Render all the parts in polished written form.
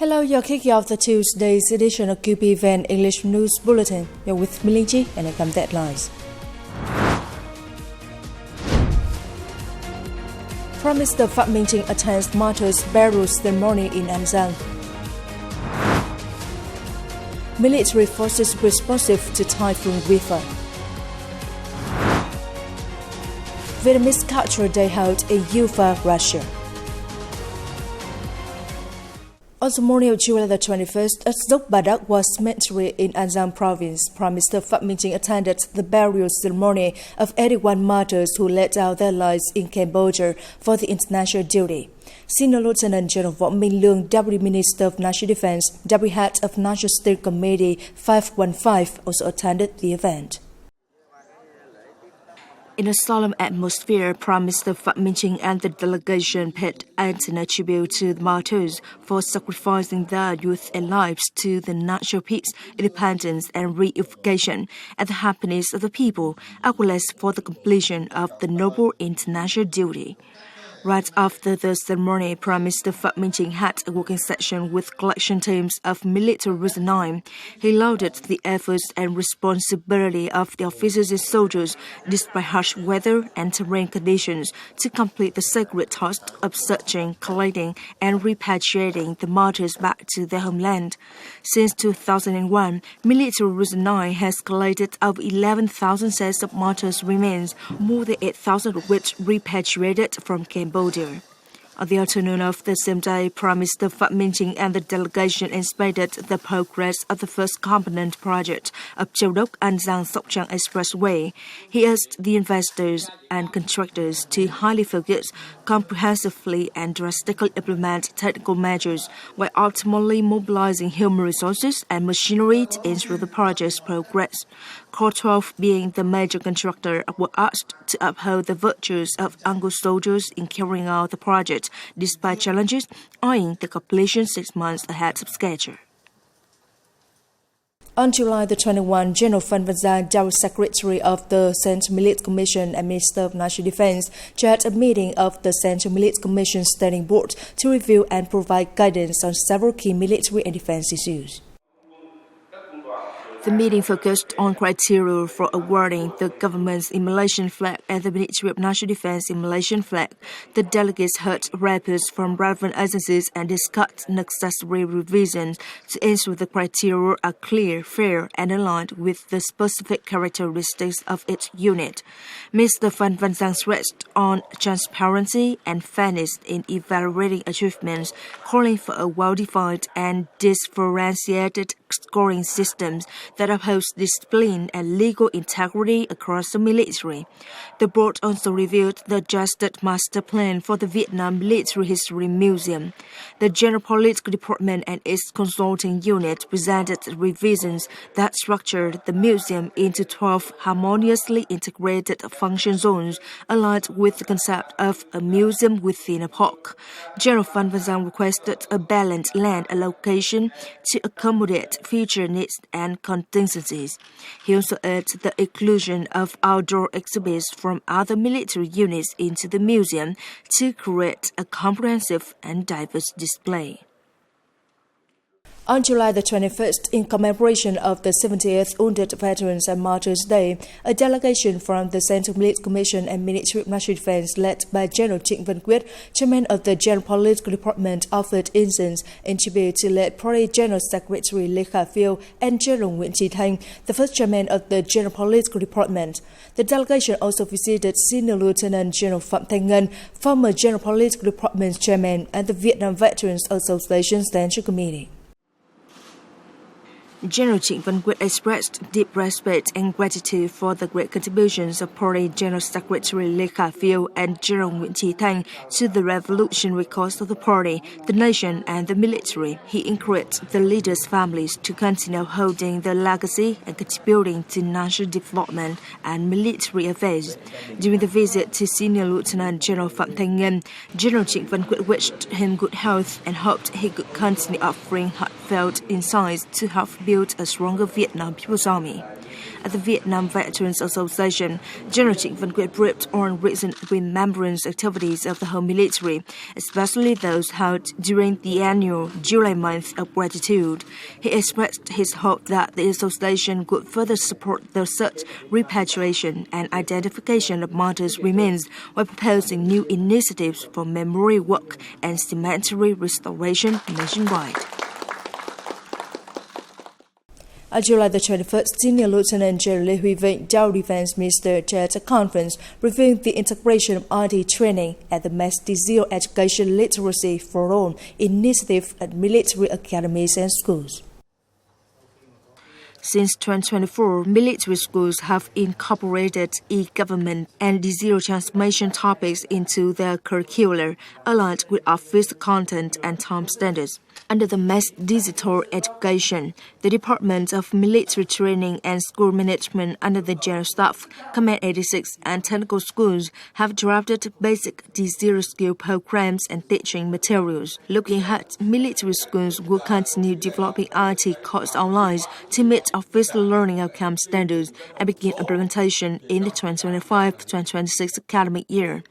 Hello, you're kicking off the Tuesday's edition of QPVN English News Bulletin. You're with MINH and I come deadlines. Prime Minister Phạm Minh Chính attends Martyrs burial ceremony in An Giang. Military forces responsive to Typhoon WIPHA. Vietnamese Cultural Day held in Ufa, Russia. On the morning of July the 21st, at Dốc Bà Đắc was cemetery in An Giang province. Prime Minister Phạm Minh Chính attended the burial ceremony of 81 martyrs who laid down their lives in Cambodia for the international duty. Senior Lieutenant General Võ Minh Lương, Deputy Minister of National Defense, Deputy Head of National Steering Committee 515, also attended the event. In a solemn atmosphere, Prime Minister Phạm Minh Chính and the delegation paid antenna tribute to the martyrs for sacrificing their youth and lives to the national peace, independence and reunification and the happiness of the people, as well as for the completion of the noble international duty. Right after the ceremony, Prime Minister Phạm Minh Chính had a working session with collection teams of military personnel. He lauded the efforts and responsibility of the officers and soldiers despite harsh weather and terrain conditions to complete the sacred task of searching, collecting and repatriating the martyrs back to their homeland. Since 2001, military personnel has collected over 11,000 sets of martyrs' remains, more than 8,000 of which repatriated from Cambodia. On the afternoon of the same day, Prime Minister Phạm Minh Chính and the delegation inspected the progress of the first component project of Châu Đốc An Giang Sóc Trăng Expressway. He asked the investors and contractors to highly focus, comprehensively and drastically implement technical measures while optimally mobilizing human resources and machinery to ensure the project's progress. Corps 12, being the major contractor, were asked to uphold the virtues of Anglo soldiers in carrying out the project despite challenges, eyeing the completion 6 months ahead of schedule. On July the 21, General Phan Văn Giang, General Secretary of the Central Military Commission and Minister of National Defense, chaired a meeting of the Central Military Commission Standing Board to review and provide guidance on several key military and defense issues. The meeting focused on criteria for awarding the government's immolation flag and the Ministry of National Defense immolation flag. The delegates heard reports from relevant agencies and discussed necessary revisions to ensure the criteria are clear, fair, and aligned with the specific characteristics of each unit. Mr. Phan Văn Giang stressed on transparency and fairness in evaluating achievements, calling for a well-defined and differentiated scoring systems that upholds discipline and legal integrity across the military. The board also reviewed the adjusted master plan for the Vietnam Military History Museum. The General Political Department and its consulting unit presented revisions that structured the museum into 12 harmoniously integrated function zones aligned with the concept of a museum within a park. General Phan Văn Giang requested a balanced land allocation to accommodate future needs and contingencies. He also urged the inclusion of outdoor exhibits from other military units into the museum to create a comprehensive and diverse display. On July the 21st, in commemoration of the 70th Wounded Veterans and Martyrs Day, a delegation from the Central Military Commission and Ministry of National Defense, led by General Trịnh Văn Quyết, Chairman of the General Political Department, offered incense in tribute to late Party General Secretary Lê Khả Phiêu and General Nguyễn Trí Thanh, the first Chairman of the General Political Department. The delegation also visited Senior Lieutenant General Phạm Thanh Ngân, former General Political Department Chairman, and the Vietnam Veterans Association Central Committee. General Trịnh Văn Quyết expressed deep respect and gratitude for the great contributions of Party General Secretary Lê Khả Phiêu and General Nguyễn Trí Thanh to the revolutionary cause of the party, the nation, and the military. He encouraged the leaders' families to continue holding their legacy and contributing to national development and military affairs. During the visit to Senior Lieutenant General Phạm Thanh Ngân, General Trịnh Văn Quyết wished him good health and hoped he could continue offering heartfelt insights to help build a stronger Vietnam People's Army. At the Vietnam Veterans Association, General Trịnh Văn Quyết briefed on recent remembrance activities of the whole military, especially those held during the annual July month of gratitude. He expressed his hope that the association would further support the search, repatriation, and identification of martyrs' remains while proposing new initiatives for memorial work and cemetery restoration nationwide. On July the 21st, Senior Lieutenant General Lê Huy Vịnh, Dow Defense Minister, chaired a conference reviewing the integration of RT training at the Mass Zero Education Literacy for All initiative at military academies and schools. Since 2024, military schools have incorporated e-government and digital transformation topics into their curricula, aligned with office content and time standards. Under the Mass Digital Education, the Department of Military Training and School Management under the General Staff, Command 86 and technical schools have drafted basic digital skill programs and teaching materials. Looking ahead, military schools will continue developing IT courses online to meet official learning outcome standards and begin implementation in the 2025-2026 academic year.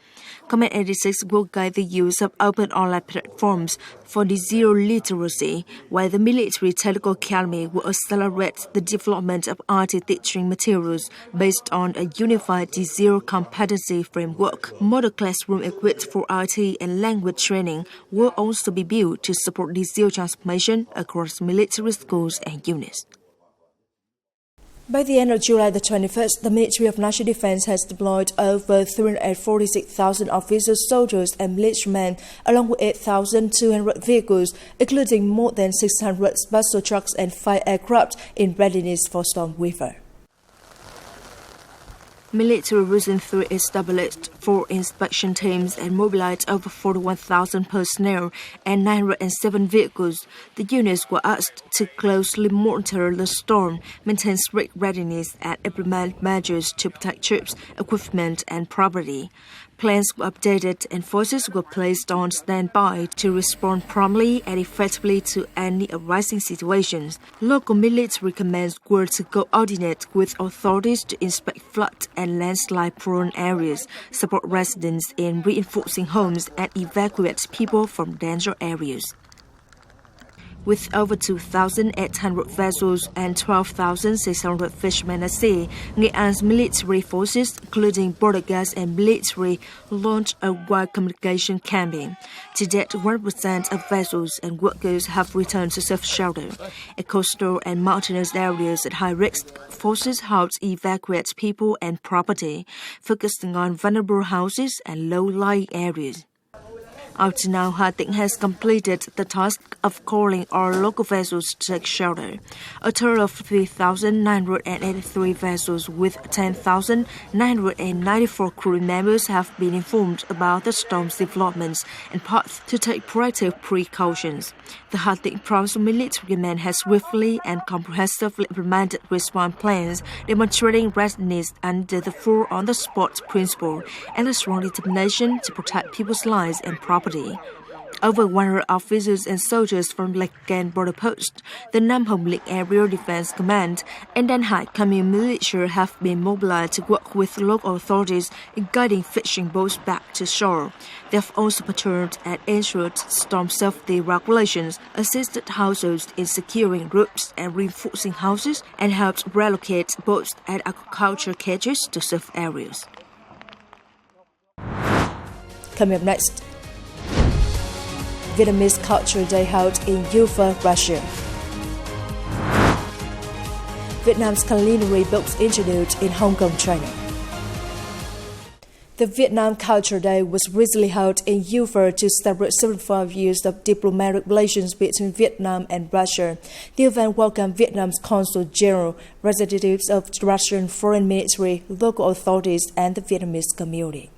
Command 86 will guide the use of open online platforms for digital literacy, while the Military Technical Academy will accelerate the development of RT teaching materials based on a unified digital competency framework. Model classroom equipped for RT and language training will also be built to support digital transformation across military schools and units. By the end of July the 21st, the Ministry of National Defense has deployed over 346,000 officers, soldiers, and militiamen, along with 8,200 vehicles, including more than 600 special trucks and 5 aircraft in readiness for Storm WIPHA. Military Region 3 established 4 inspection teams and mobilized over 41,000 personnel and 907 vehicles. The units were asked to closely monitor the storm, maintain strict readiness, and implement measures to protect troops, equipment, and property. Plans were updated and forces were placed on standby to respond promptly and effectively to any arising situations. Local military commands were to coordinate with authorities to inspect flood and landslide-prone areas, support residents in reinforcing homes, and evacuate people from danger areas. With over 2,800 vessels and 12,600 fishermen at sea, Nghệ An's military forces, including border guards and military, launched a wide communication campaign. To date, 1% of vessels and workers have returned to safe shelter. At coastal and mountainous areas at high risk, forces helped evacuate people and property, focusing on vulnerable houses and low-lying areas. Up to now, Hà Tĩnh has completed the task of calling all local vessels to take shelter. A total of 3,983 vessels with 10,994 crew members have been informed about the storm's developments and paths to take proactive precautions. The Hà Tĩnh Province Military Command has swiftly and comprehensively implemented response plans, demonstrating readiness under the full on-the-spot principle and a strong determination to protect people's lives and property. Over 100 officers and soldiers from Lake Can Border Post, the Nam Hồng Lĩnh Aerial Defense Command, and Dan Hai Commune Militia have been mobilized to work with local authorities in guiding fishing boats back to shore. They have also patrolled and ensured storm safety regulations, assisted households in securing roofs and reinforcing houses, and helped relocate boats and aquaculture cages to safe areas. Coming up next, Vietnamese Culture Day held in Ufa, Russia. Vietnam's culinary books introduced in Hong Kong, China. The Vietnam Culture Day was recently held in Ufa to celebrate 75 years of diplomatic relations between Vietnam and Russia. The event welcomed Vietnam's Consul General, representatives of the Russian Foreign Ministry, local authorities, and the Vietnamese community.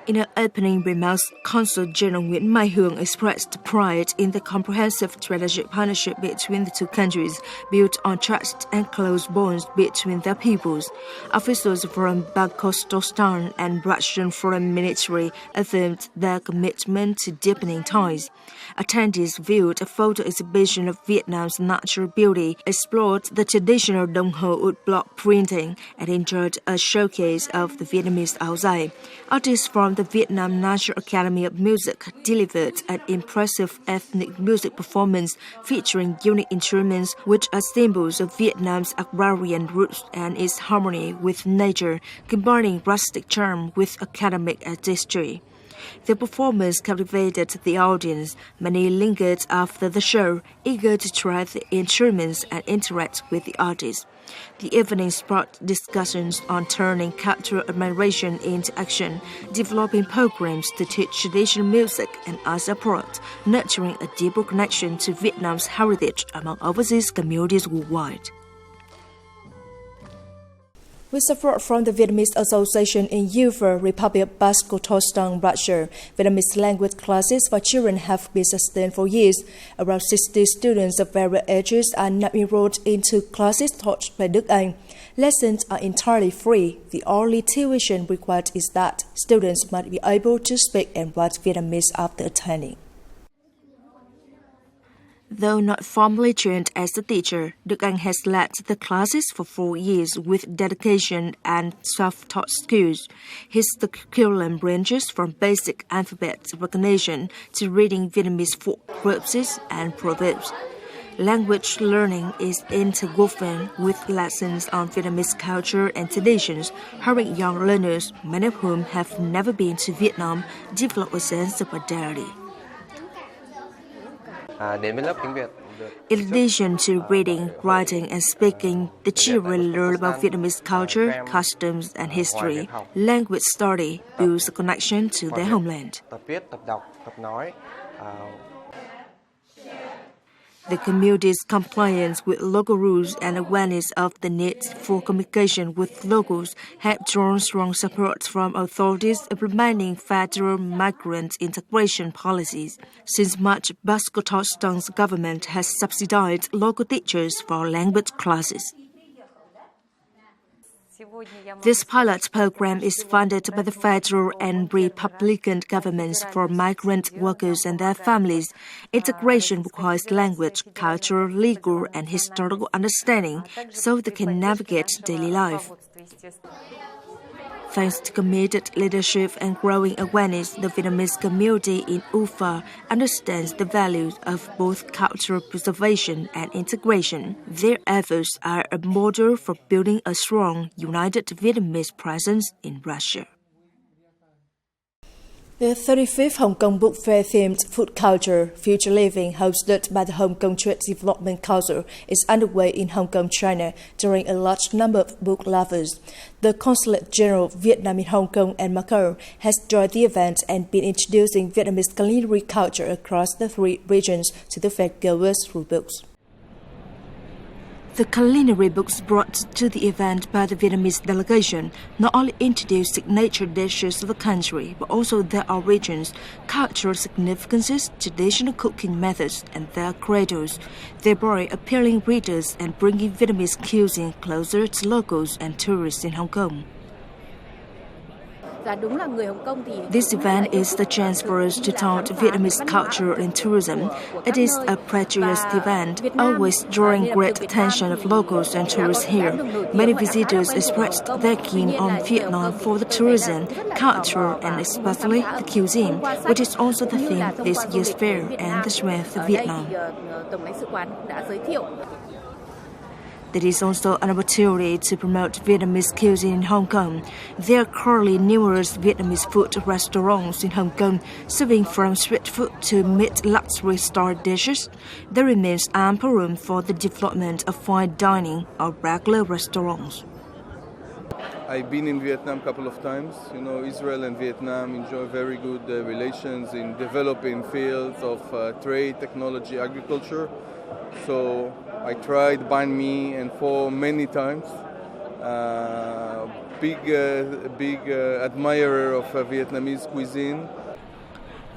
In her opening remarks, Consul General Nguyễn Mai Hương expressed pride in the comprehensive strategic partnership between the two countries, built on trust and close bonds between their peoples. Officials from Bashkortostan and Russian Foreign Ministry affirmed their commitment to deepening ties. Attendees viewed a photo exhibition of Vietnam's natural beauty, explored the traditional đồng hồ wood block printing, and enjoyed a showcase of the Vietnamese áo dài. Artists from the Vietnam National Academy of Music delivered an impressive ethnic music performance featuring unique instruments which are symbols of Vietnam's agrarian roots and its harmony with nature, combining rustic charm with academic artistry. The performance captivated the audience. Many lingered after the show, eager to try the instruments and interact with the artists. The evening sparked discussions on turning cultural admiration into action, developing programs to teach traditional music and arts abroad, nurturing a deeper connection to Vietnam's heritage among overseas communities worldwide. With support from the Vietnamese Association in Ufa, Republic of Bashkortostan, Russia, Vietnamese language classes for children have been sustained for years. Around 60 students of various ages are now enrolled into classes taught by Đức Anh. Lessons are entirely free. The only tuition required is that students must be able to speak and write Vietnamese after attending. Though not formally trained as a teacher, Đức Anh has led the classes for 4 years with dedication and self-taught skills. His curriculum ranges from basic alphabet recognition to reading Vietnamese folk groups and proverbs. Language learning is interwoven with lessons on Vietnamese culture and traditions, helping young learners, many of whom have never been to Vietnam, develop a sense of identity. In addition to reading, writing, and speaking, the children learn about Vietnamese culture, customs, and history. Language study builds a connection to their homeland. The community's compliance with local rules and awareness of the need for communication with locals have drawn strong support from authorities implementing federal migrant integration policies. Since March, Bashkortostan's government has subsidized local teachers for language classes. This pilot program is funded by the federal and Republican governments for migrant workers and their families. Integration requires language, cultural, legal, and historical understanding so they can navigate daily life. Thanks to committed leadership and growing awareness, the Vietnamese community in Ufa understands the values of both cultural preservation and integration. Their efforts are a model for building a strong, united Vietnamese presence in Russia. The 35th Hong Kong Book Fair themed Food Culture, Future Living, hosted by the Hong Kong Trade Development Council, is underway in Hong Kong, China, drawing a large number of book lovers. The Consulate General of Vietnam in Hong Kong and Macau has joined the event and been introducing Vietnamese culinary culture across the 3 regions to the fairgoers through books. The culinary books brought to the event by the Vietnamese delegation not only introduced signature dishes of the country, but also their origins, cultural significances, traditional cooking methods, and their credos, thereby appealing readers and bringing Vietnamese cuisine closer to locals and tourists in Hong Kong. This event is the chance for us to tout Vietnamese culture and tourism. It is a prestigious event, always drawing great attention of locals and tourists here. Many visitors expressed their keen on Vietnam for the tourism, culture, and especially the cuisine, which is also the theme of this year's fair and the strength of Vietnam. There is also an opportunity to promote Vietnamese cuisine in Hong Kong. There are currently numerous Vietnamese food restaurants in Hong Kong, serving from street food to mid-luxury star dishes. There remains ample room for the development of fine dining or regular restaurants. I've been in Vietnam a couple of times. Israel and Vietnam enjoy very good relations in developing fields of trade, technology, agriculture. So I tried banh mi and pho many times. big admirer of Vietnamese cuisine.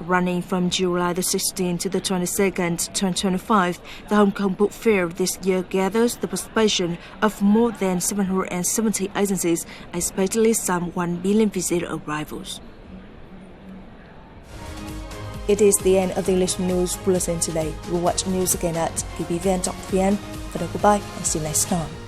Running from July the 16th to the 22nd, 2025, the Hong Kong Book Fair this year gathers the participation of more than 770 agencies, expectedly some 1 billion visitor arrivals. It is the end of the English News Bulletin today. We'll watch news again at qpvn.vn. For now, goodbye and see you next time.